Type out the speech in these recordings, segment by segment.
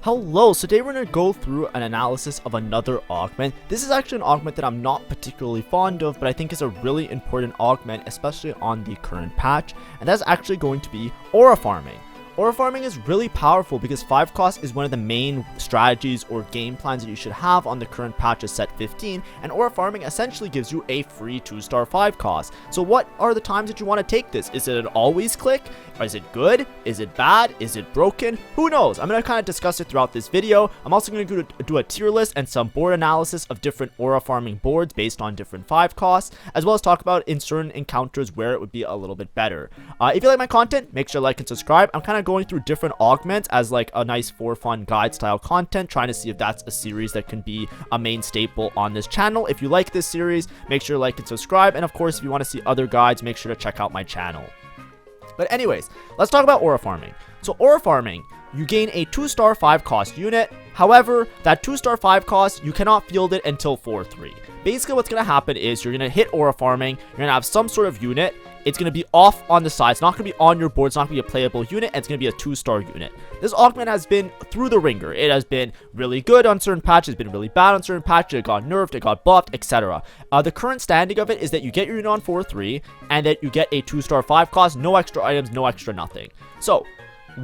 Hello, so today we're going to go through an analysis of another augment. This is actually an augment that I'm not particularly fond of, but I think is a really important augment, especially on the current patch, and that's actually going to be aura farming. Aura farming is really powerful because 5 cost is one of the main strategies or game plans that you should have on the current patch of set 15, and aura farming essentially gives you a free 2-star 5 cost. So what are the times that you want to take this? Is it an always click? Is it good? Is it bad? Is it broken? Who knows? I'm going to kind of discuss it throughout this video. I'm also going to do a tier list and some board analysis of different aura farming boards based on different 5 costs, as well as talk about in certain encounters where it would be a little bit better. If you like my content, make sure to like and subscribe. I'm kind of going through different augments as like a nice for fun guide style content, trying to see if that's a series that can be a main staple on this channel. If you like this series, make sure to like and subscribe, and of course if you want to see other guides, make sure to check out my channel. But anyways, let's talk about aura farming. So aura farming, you gain a 2-star 5 cost unit. However, that 2-star 5 cost, you cannot field it until 4-3. Basically what's going to happen is you're going to hit aura farming, you're going to have some sort of unit. It's going to be off on the side. It's not going to be on your board. It's not going to be a playable unit. And it's going to be a 2-star unit. This augment has been through the ringer. It has been really good on certain patches. It's been really bad on certain patches. It got nerfed. It got buffed, etc. The current standing of it is that you get your unit on 4-3 and that you get a 2-star 5 cost. No extra items, no extra nothing. So,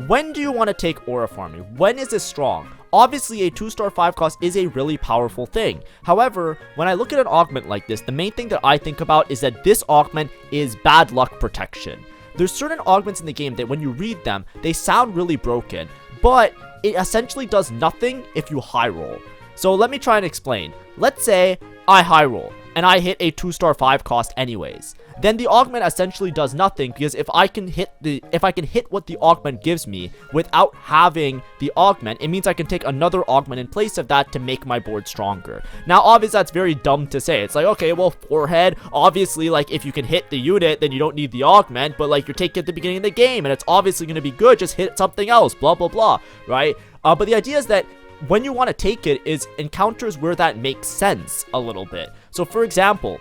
when do you want to take aura farming? When is this strong? Obviously, a 2-star 5 cost is a really powerful thing. However, when I look at an augment like this, the main thing that I think about is that this augment is bad luck protection. There's certain augments in the game that when you read them, they sound really broken, but it essentially does nothing if you high roll. So let me try and explain. Let's say I high roll and I hit a 2-star 5 cost anyways. Then the augment essentially does nothing, because if I can hit what the augment gives me without having the augment, it means I can take another augment in place of that to make my board stronger. Now obviously that's very dumb to say. It's like, okay, well, forehead, obviously, like, if you can hit the unit, then you don't need the augment, but like, you're taking it at the beginning of the game and it's obviously going to be good, just hit something else, blah blah blah, right? But the idea is that when you want to take it is encounters where that makes sense a little bit. So for example,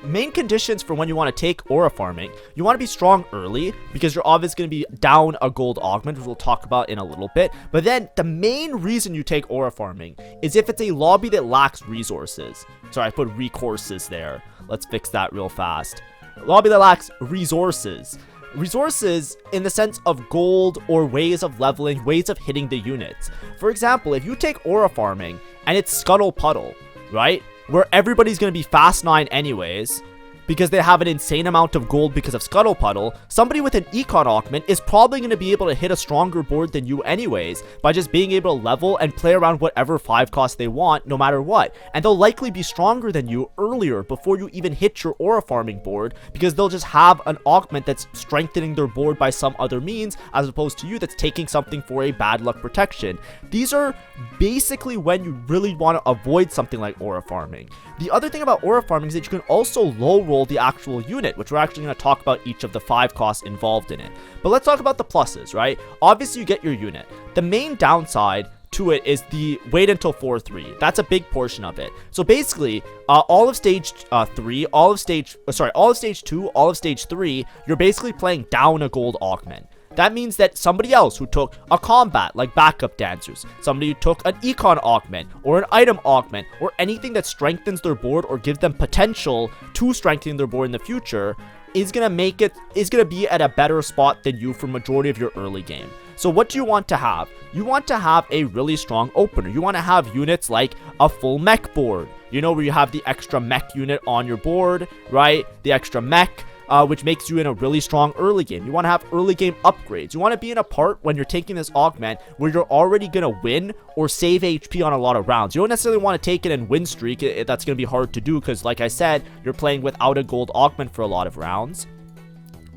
main conditions for when you want to take aura farming, you want to be strong early because you're obviously going to be down a gold augment, which we'll talk about in a little bit. But then the main reason you take aura farming is if it's a lobby that lacks resources. Sorry, I put recourses there. Let's fix that real fast. Lobby that lacks resources. Resources in the sense of gold or ways of leveling, ways of hitting the units. For example, if you take aura farming and it's Scuttle Puddle, right? Where everybody's going to be fast 9 anyways, because they have an insane amount of gold because of Scuttle Puddle, somebody with an econ augment is probably going to be able to hit a stronger board than you anyways, by just being able to level and play around whatever 5 cost they want, no matter what. And they'll likely be stronger than you earlier, before you even hit your aura farming board, because they'll just have an augment that's strengthening their board by some other means, as opposed to you that's taking something for a bad luck protection. These are basically when you really want to avoid something like aura farming. The other thing about aura farming is that you can also low roll the actual unit, which we're actually going to talk about each of the 5 costs involved in it. But let's talk about the pluses, right? Obviously you get your unit. The main downside to it is the wait until 4-3. That's a big portion of it. So basically, all of stage 3, all of stage 2, all of stage 3, you're basically playing down a gold augment. That means that somebody else who took a combat, like backup dancers, somebody who took an econ augment, or an item augment, or anything that strengthens their board or gives them potential to strengthen their board in the future, is gonna be at a better spot than you for majority of your early game. So what do you want to have? You want to have a really strong opener. You want to have units like a full mech board, you know, where you have the extra mech unit on your board, right? The extra mech, which makes you in a really strong early game. You want to have early game upgrades. You want to be in a part when you're taking this augment where you're already going to win or save HP on a lot of rounds. You don't necessarily want to take it and win streak. That's going to be hard to do because, like I said, you're playing without a gold augment for a lot of rounds.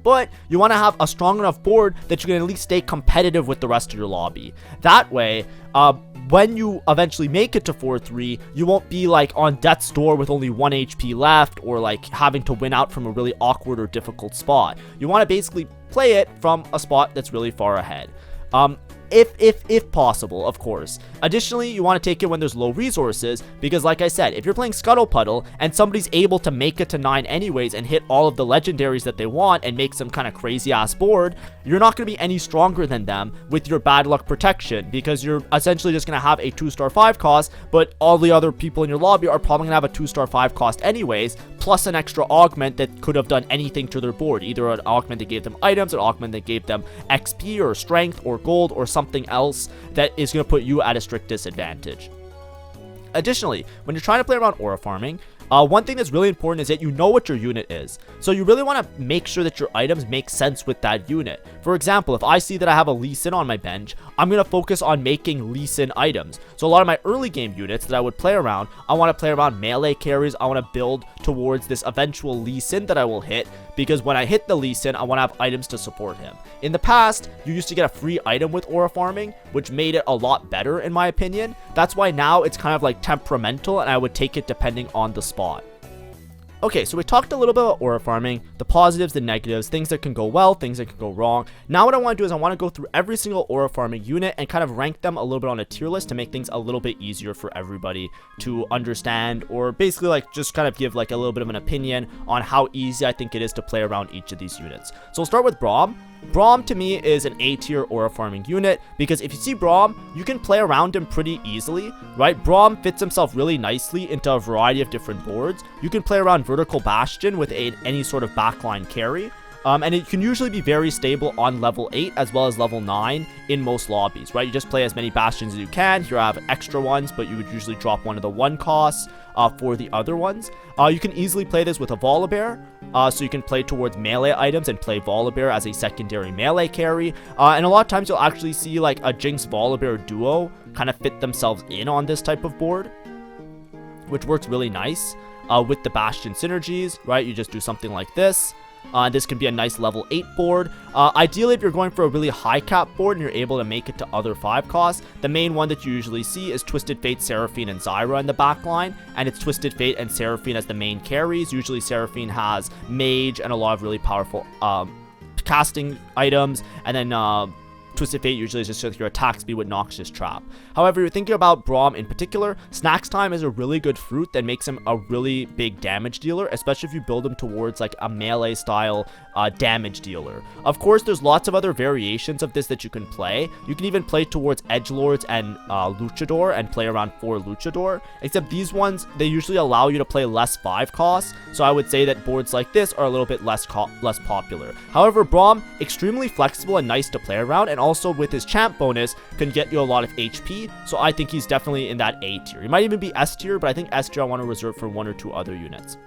But you want to have a strong enough board that you can at least stay competitive with the rest of your lobby. That way, when you eventually make it to 4-3, you won't be like on death's door with only 1 HP left, or like having to win out from a really awkward or difficult spot. You want to basically play it from a spot that's really far ahead. if possible, of course. Additionally, you want to take it when there's low resources, because like I said, if you're playing Scuttle Puddle and somebody's able to make it to 9 anyways and hit all of the legendaries that they want and make some kind of crazy ass board, you're not going to be any stronger than them with your bad luck protection, because you're essentially just going to have a 2-star 5 cost, but all the other people in your lobby are probably going to have a 2-star 5 cost anyways, plus an extra augment that could have done anything to their board, either an augment that gave them items, an augment that gave them XP or strength or gold or something else that is going to put you at a strict disadvantage. Additionally, when you're trying to play around aura farming, one thing that's really important is that you know what your unit is. So you really want to make sure that your items make sense with that unit. For example, if I see that I have a Lee Sin on my bench, I'm going to focus on making Lee Sin items. So a lot of my early game units that I would play around, I want to play around melee carries. I want to build towards this eventual Lee Sin that I will hit, because when I hit the Lee Sin, I want to have items to support him. In the past, you used to get a free item with aura farming, which made it a lot better in my opinion. That's why now it's kind of like temperamental, and I would take it depending on the spot. Okay, so we talked a little bit about aura farming, the positives, the negatives, things that can go well, things that can go wrong. Now what I want to do is I want to go through every single aura farming unit and kind of rank them a little bit on a tier list to make things a little bit easier for everybody to understand, or basically like just kind of give like a little bit of an opinion on how easy I think it is to play around each of these units. So we'll start with Braum. Braum to me is an A tier aura farming unit, because if you see Braum, you can play around him pretty easily, right? Braum fits himself really nicely into a variety of different boards. You can play around Vertical Bastion with any sort of backline carry. And it can usually be very stable on level 8 as well as level 9 in most lobbies, right? You just play as many bastions as you can. Here I have extra ones, but you would usually drop one of the 1 costs for the other ones. You can easily play this with a Volibear, so you can play towards melee items and play Volibear as a secondary melee carry. And a lot of times you'll actually see like a Jinx Volibear duo kind of fit themselves in on this type of board, which works really nice with the Bastion synergies, right? You just do something like this. This can be a nice level 8 board. Ideally, if you're going for a really high cap board and you're able to make it to other 5 costs, the main one that you usually see is Twisted Fate, Seraphine, and Zyra in the backline, and it's Twisted Fate and Seraphine as the main carries. Usually Seraphine has Mage and a lot of really powerful casting items, and then Twisted Fate usually is just your attack speed with Noxious Trap. However, you're thinking about Braum in particular, Snacks Time is a really good fruit that makes him a really big damage dealer, especially if you build him towards like a melee style damage dealer. Of course, there's lots of other variations of this that you can play. You can even play towards Edgelords and Luchador and play around 4 Luchador, except these ones, they usually allow you to play less 5 costs, so I would say that boards like this are a little bit less popular. However, Braum, extremely flexible and nice to play around, and also with his champ bonus can get you a lot of HP, so I think he's definitely in that A tier. He might even be S tier, but I think S tier I want to reserve for 1 or 2 other units.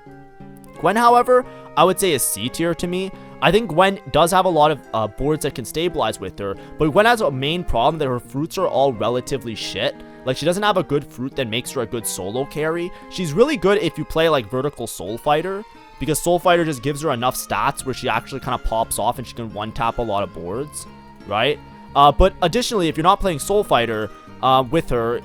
Gwen, however, I would say is C tier to me. I think Gwen does have a lot of boards that can stabilize with her, but Gwen has a main problem that her fruits are all relatively shit. Like, she doesn't have a good fruit that makes her a good solo carry. She's really good if you play like Vertical Soul Fighter, because Soul Fighter just gives her enough stats where she actually kind of pops off and she can one-tap a lot of boards, right? But additionally, if you're not playing Soul Fighter with her,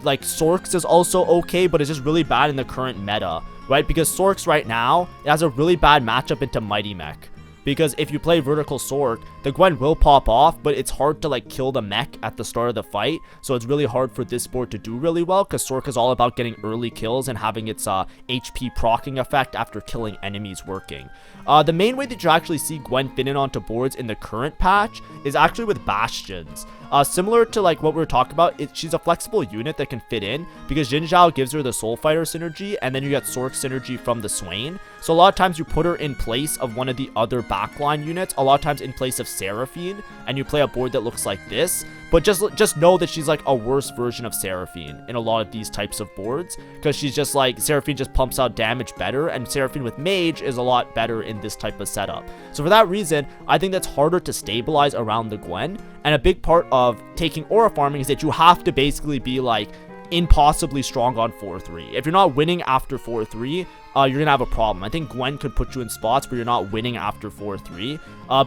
like Sorks is also okay, but it's just really bad in the current meta, right? Because Sorks right now, it has a really bad matchup into Mighty Mech. Because if you play Vertical Sork, the Gwen will pop off, but it's hard to like kill the mech at the start of the fight. So it's really hard for this board to do really well, because Sork is all about getting early kills and having its HP proccing effect after killing enemies working. The main way that you actually see Gwen fit in onto boards in the current patch is actually with Bastions. Similar to like what we were talking about, she's a flexible unit that can fit in, because Jin Zhao gives her the Soul Fighter synergy, and then you get Sork synergy from the Swain. So a lot of times you put her in place of one of the other backline units, a lot of times in place of Seraphine, and you play a board that looks like this. But just know that she's like a worse version of Seraphine in a lot of these types of boards, because she's just like, Seraphine just pumps out damage better, and Seraphine with Mage is a lot better in this type of setup. So for that reason, I think that's harder to stabilize around the Gwen, and a big part of taking aura farming is that you have to basically be like impossibly strong on 4-3. If you're not winning after 4-3, you're gonna have a problem. I think Gwen could put you in spots where you're not winning after 4-3,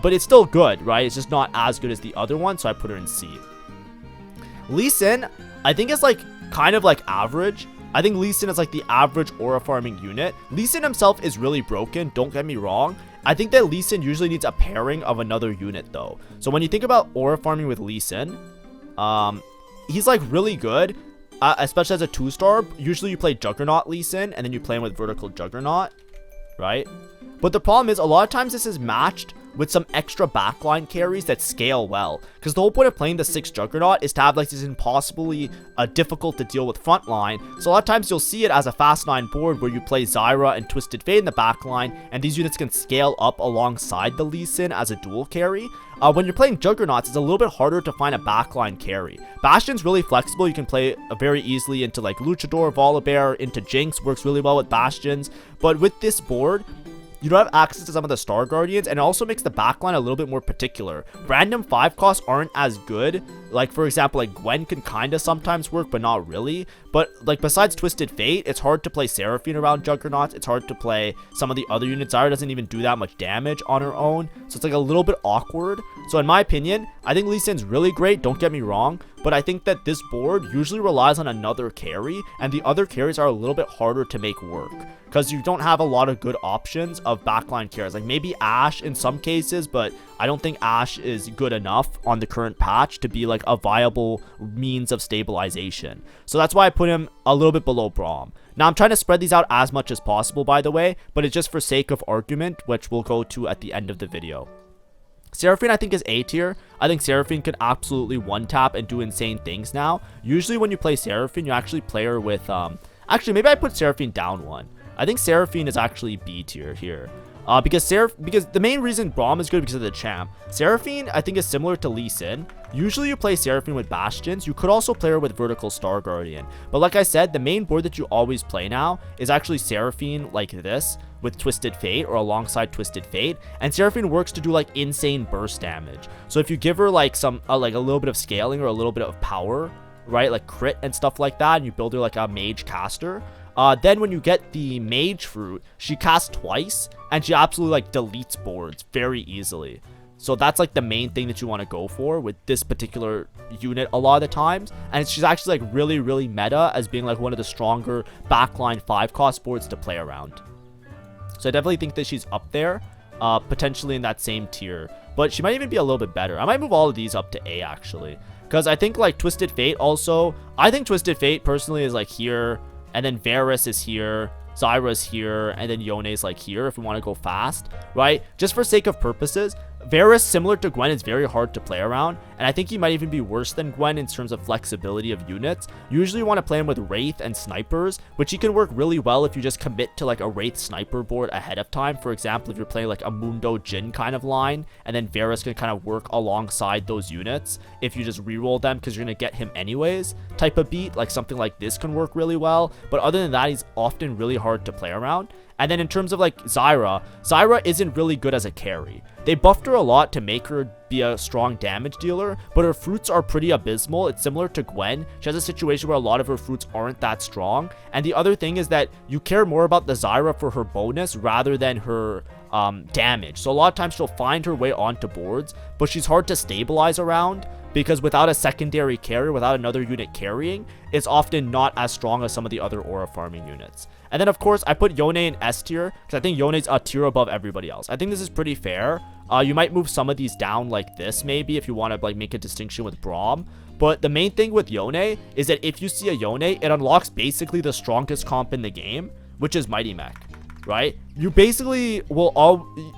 but it's still good, right? It's just not as good as the other one, so I put her in C. Lee Sin, I think is like kind of like average. I think Lee Sin is like the average aura farming unit. Lee Sin himself is really broken, don't get me wrong. I think that Lee Sin usually needs a pairing of another unit though. So when you think about aura farming with Lee Sin, He's like really good, especially as a 2-star. Usually you play Juggernaut Lee Sin, and then you play him with Vertical Juggernaut, right? But the problem is, a lot of times this is matched with some extra backline carries that scale well. Because the whole point of playing the 6 Juggernaut is to have like this impossibly difficult to deal with front line. So a lot of times you'll see it as a fast 9 board where you play Zyra and Twisted Fate in the backline, and these units can scale up alongside the Lee Sin as a dual carry. When you're playing Juggernauts, it's a little bit harder to find a backline carry. Bastion's really flexible. You can play very easily into like Luchador, Volibear, into Jinx. Works really well with Bastions. But with this board, you don't have access to some of the Star Guardians, and it also makes the backline a little bit more particular. Random 5 costs aren't as good. Like, for example, like Gwen can kind of sometimes work, but not really. But, like, besides Twisted Fate, it's hard to play Seraphine around Juggernauts. It's hard to play some of the other units. Zyra doesn't even do that much damage on her own, so it's, like, a little bit awkward. So, in my opinion, I think Lee Sin's really great, don't get me wrong, but I think that this board usually relies on another carry, and the other carries are a little bit harder to make work, because you don't have a lot of good options of backline carries. Like, maybe Ashe in some cases, but I don't think Ashe is good enough on the current patch to be like a viable means of stabilization. So that's why I put him a little bit below Braum. Now I'm trying to spread these out as much as possible, by the way, but it's just for sake of argument, which we'll go to at the end of the video. Seraphine I think is A tier. I think Seraphine can absolutely one-tap and do insane things now. Usually when you play Seraphine, you actually play her with, actually maybe I put Seraphine down one. I think Seraphine is actually B tier here. Because the main reason Braum is good because of the champ. Seraphine, I think, is similar to Lee Sin. Usually you play Seraphine with Bastions. You could also play her with Vertical Star Guardian. But like I said, the main board that you always play now is actually Seraphine like this with Twisted Fate or alongside Twisted Fate. And Seraphine works to do like insane burst damage. So if you give her like some, like a little bit of scaling or a little bit of power, right, like crit and stuff like that, and you build her like a mage caster, then when you get the mage fruit, she casts twice and she absolutely like deletes boards very easily. So that's like the main thing that you want to go for with this particular unit a lot of the times. And she's actually like really, really meta as being like one of the stronger backline 5-cost boards to play around. So I definitely think that she's up there, potentially in that same tier. But she might even be a little bit better. I might move all of these up to A actually. Because I think like Twisted Fate also, I think Twisted Fate personally is like here. And then Varus is here, Zyra's here, and then Yone's like here if we want to go fast, right? Just for sake of purposes, Varus, similar to Gwen, is very hard to play around, and I think he might even be worse than Gwen in terms of flexibility of units. Usually you want to play him with Wraith and Snipers, which he can work really well if you just commit to like a Wraith Sniper board ahead of time. For example, if you're playing like a Mundo Jin kind of line, and then Varus can kind of work alongside those units if you just reroll them because you're going to get him anyways type of beat, like something like this can work really well. But other than that, he's often really hard to play around. And then in terms of like Zyra isn't really good as a carry. They buffed her a lot to make her be a strong damage dealer, but her fruits are pretty abysmal. It's similar to Gwen. She has a situation where a lot of her fruits aren't that strong. And the other thing is that you care more about the Zyra for her bonus rather than her damage. So a lot of times she'll find her way onto boards, but she's hard to stabilize around because without a secondary carry, without another unit carrying, it's often not as strong as some of the other aura farming units. And then of course I put Yone in S tier because I think Yone's a tier above everybody else. I think this is pretty fair. You might move some of these down like this maybe if you want to like make a distinction with Braum. But the main thing with Yone is that if you see a Yone, it unlocks basically the strongest comp in the game, which is Mighty Mech, right? You basically will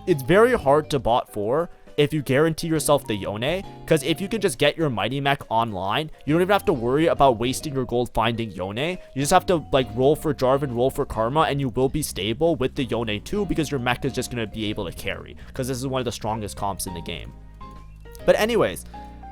it's very hard to bot for if you guarantee yourself the Yone, because if you can just get your Mighty Mech online, you don't even have to worry about wasting your gold finding Yone. You just have to like roll for Jarvan, roll for Karma, and you will be stable with the Yone too, because your mech is just going to be able to carry, because this is one of the strongest comps in the game. But anyways,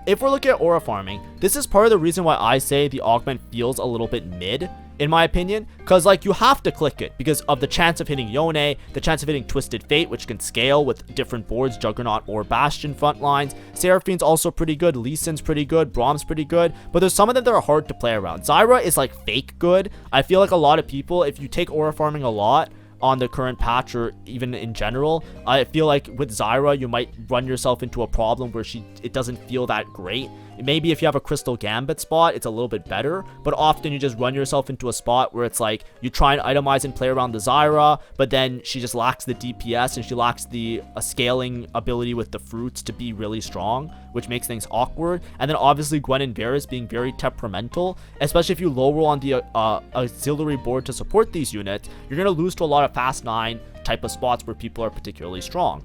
if we're looking at aura farming, this is part of the reason why I say the augment feels a little bit mid, in my opinion, because like you have to click it because of the chance of hitting Yone, the chance of hitting Twisted Fate, which can scale with different boards, Juggernaut or Bastion front lines. Seraphine's also pretty good, Lee Sin's pretty good, Braum's pretty good, but there's some of them that are hard to play around. Zyra is like fake good. I feel like a lot of people, if you take aura farming a lot on the current patch or even in general, I feel like with Zyra you might run yourself into a problem where it doesn't feel that great. Maybe if you have a Crystal Gambit spot, it's a little bit better, but often you just run yourself into a spot where it's like you try and itemize and play around the Zyra, but then she just lacks the DPS and she lacks the scaling ability with the fruits to be really strong, which makes things awkward. And then obviously Gwen and Varus being very temperamental, especially if you low roll on the auxiliary board to support these units, you're going to lose to a lot of fast 9 type of spots where people are particularly strong.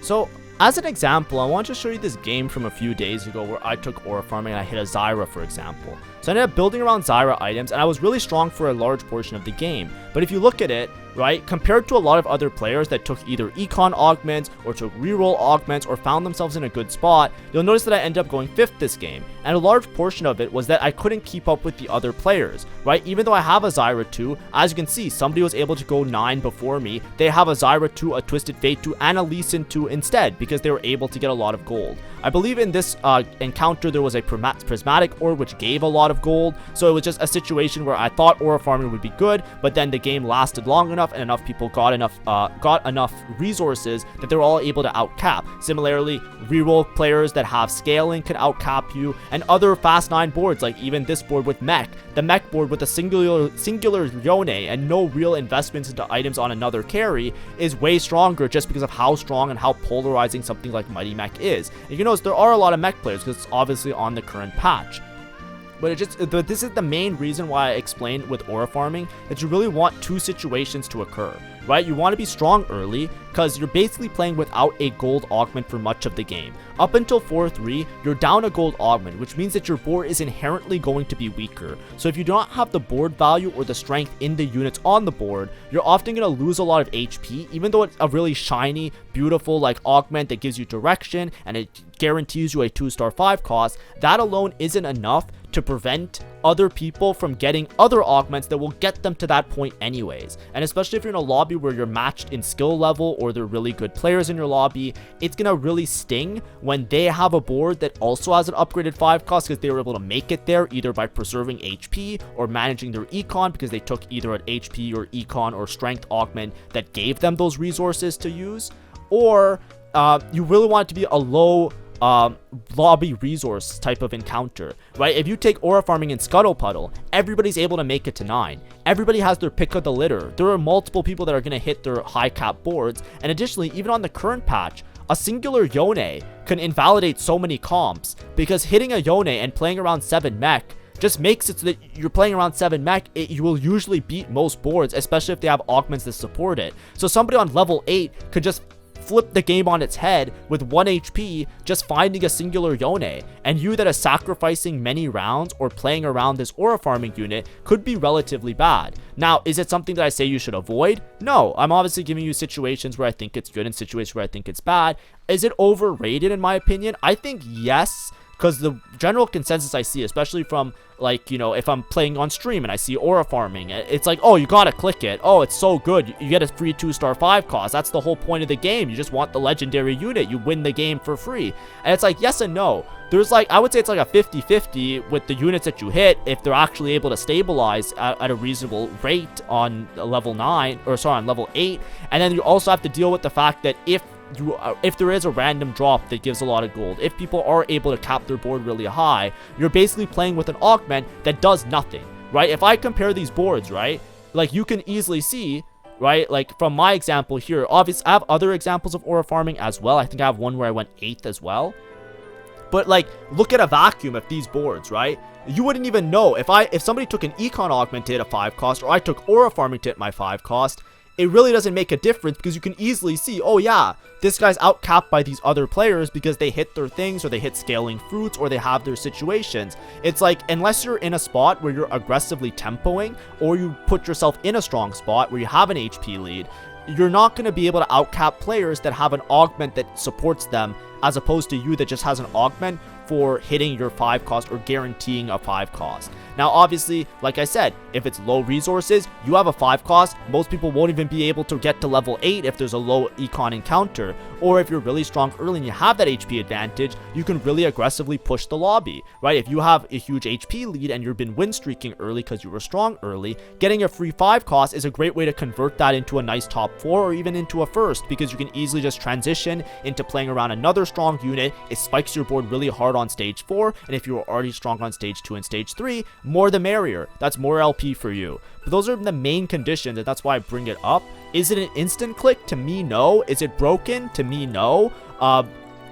So as an example, I want to show you this game from a few days ago where I took aura farming and I hit a Zyra, for example. So I ended up building around Zyra items, and I was really strong for a large portion of the game. But if you look at it, right, compared to a lot of other players that took either econ augments or took reroll augments or found themselves in a good spot, you'll notice that I ended up going 5th this game. And a large portion of it was that I couldn't keep up with the other players, right? Even though I have a Zyra 2, as you can see, somebody was able to go 9 before me. They have a Zyra 2, a Twisted Fate 2, and a Lee Sin 2 instead because they were able to get a lot of gold. I believe in this encounter there was a prismatic orb which gave a lot of gold, so it was just a situation where I thought aura farming would be good, but then the game lasted long enough and enough people got enough resources that they were all able to outcap. Similarly, reroll players that have scaling can outcap you, and other fast 9 boards like even this board with mech, the mech board with a singular Yone and no real investments into items on another carry is way stronger just because of how strong and how polarizing something like Mighty Mech is. And you notice there are a lot of mech players because it's obviously on the current patch. But this is the main reason why I explained with aura farming that you really want 2 situations to occur, right? You want to be strong early because you're basically playing without a gold augment for much of the game. Up until 4-3, you're down a gold augment, which means that your board is inherently going to be weaker. So if you do not have the board value or the strength in the units on the board, you're often going to lose a lot of HP, even though it's a really shiny, beautiful like augment that gives you direction and it guarantees you a 2-star 5 cost. That alone isn't enough to prevent other people from getting other augments that will get them to that point anyways. And especially if you're in a lobby where you're matched in skill level or they're really good players in your lobby, it's gonna really sting when they have a board that also has an upgraded 5 cost because they were able to make it there either by preserving HP or managing their econ because they took either an HP or econ or strength augment that gave them those resources to use, or you really want it to be a low lobby resource type of encounter, right? If you take aura farming in Scuttle Puddle, everybody's able to make it to 9. Everybody has their pick of the litter. There are multiple people that are going to hit their high cap boards, and additionally, even on the current patch, a singular Yone can invalidate so many comps because hitting a Yone and playing around 7 mech just makes it so that you're playing around 7 mech, you will usually beat most boards, especially if they have augments that support it. So somebody on level 8 could just flip the game on its head with 1 HP just finding a singular Yone, and you that are sacrificing many rounds or playing around this aura farming unit could be relatively bad. Now, is it something that I say you should avoid? No, I'm obviously giving you situations where I think it's good and situations where I think it's bad. Is it overrated in my opinion? I think yes, because the general consensus I see, especially from like, you know, if I'm playing on stream and I see aura farming, it's like, oh, you gotta click it. Oh, it's so good. You get a free 2-star 5 cost. That's the whole point of the game. You just want the legendary unit. You win the game for free. And it's like, yes and no. There's like, I would say it's like a 50-50 with the units that you hit if they're actually able to stabilize at a reasonable rate on level 9, or sorry, on level 8. And then you also have to deal with the fact that if there is a random drop that gives a lot of gold, if people are able to cap their board really high, you're basically playing with an augment that does nothing, right? If I compare these boards, right, like you can easily see, right, like from my example here, obviously I have other examples of aura farming as well. I think I have one where I went 8th as well. But like, look at a vacuum of these boards, right? You wouldn't even know if somebody took an econ augment to hit a 5 cost, or I took aura farming to hit my 5 cost. It really doesn't make a difference because you can easily see, oh yeah, this guy's outcapped by these other players because they hit their things, or they hit scaling fruits, or they have their situations. It's like, unless you're in a spot where you're aggressively tempoing, or you put yourself in a strong spot where you have an HP lead, you're not going to be able to outcap players that have an augment that supports them, as opposed to you that just has an augment for hitting your 5 cost or guaranteeing a 5 cost. Now, obviously, like I said, if it's low resources, you have a 5 cost, most people won't even be able to get to level 8 if there's a low econ encounter. Or if you're really strong early and you have that HP advantage, you can really aggressively push the lobby, right? If you have a huge HP lead and you've been win streaking early because you were strong early, getting a free 5 cost is a great way to convert that into a nice top 4 or even into a first, because you can easily just transition into playing around another strong unit. It spikes your board really hard on stage 4, and if you were already strong on stage 2 and stage 3, more the merrier. That's more LP for you. But those are the main conditions, and that's why I bring it up. Is it an instant click? To me, no. Is it broken? To me, no.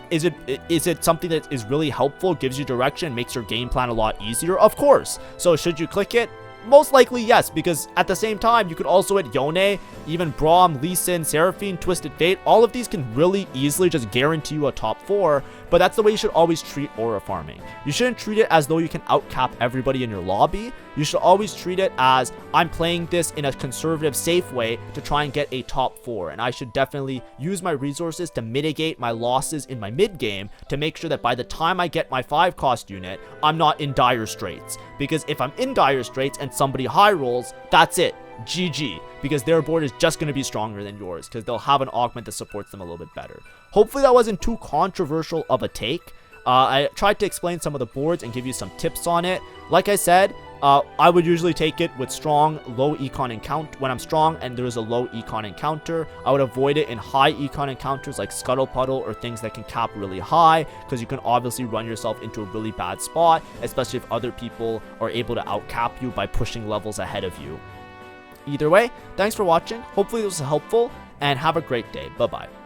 Is it something that is really helpful, gives you direction, makes your game plan a lot easier? Of course. So should you click it? Most likely yes, because at the same time, you could also hit Yone, even Braum, Lee Sin, Seraphine, Twisted Fate. All of these can really easily just guarantee you a top 4, but that's the way you should always treat aura farming. You shouldn't treat it as though you can outcap everybody in your lobby. You should always treat it as, I'm playing this in a conservative, safe way to try and get a top 4, and I should definitely use my resources to mitigate my losses in my mid game to make sure that by the time I get my 5 cost unit, I'm not in dire straits. Because if I'm in dire straits and somebody high rolls, that's it. GG, because their board is just going to be stronger than yours because they'll have an augment that supports them a little bit better. Hopefully that wasn't too controversial of a take. I tried to explain some of the boards and give you some tips on it. Like I said, I would usually take it with strong, low econ encounter. When I'm strong and there's a low econ encounter, I would avoid it in high econ encounters like Scuttle Puddle or things that can cap really high, because you can obviously run yourself into a really bad spot, especially if other people are able to outcap you by pushing levels ahead of you. Either way, thanks for watching. Hopefully this was helpful, and have a great day. Bye-bye.